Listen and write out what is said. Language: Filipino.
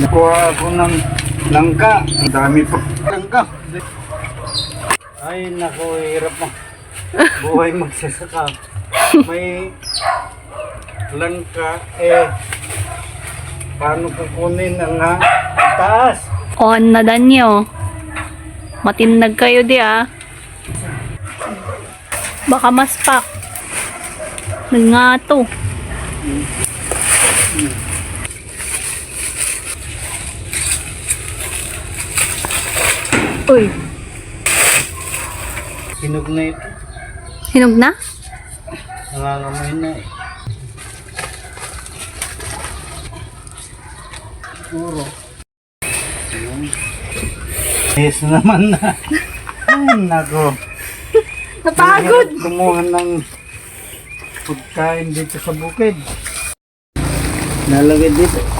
Nakuha ako ng langka. Ang dami pa langka. Ay, naku, hirap mo. Buhay magsasaka. May langka, paano kukunin ang taas? On na danyo. Matinag kayo di ah. Baka maspak. Nagngato. Uy, Hinog na ito. hinog na? Nangangamoy na Puro. Yes naman na. Ay, nako. Napagod! Kumuha ng pagkain dito sa bukid. Nalagay dito.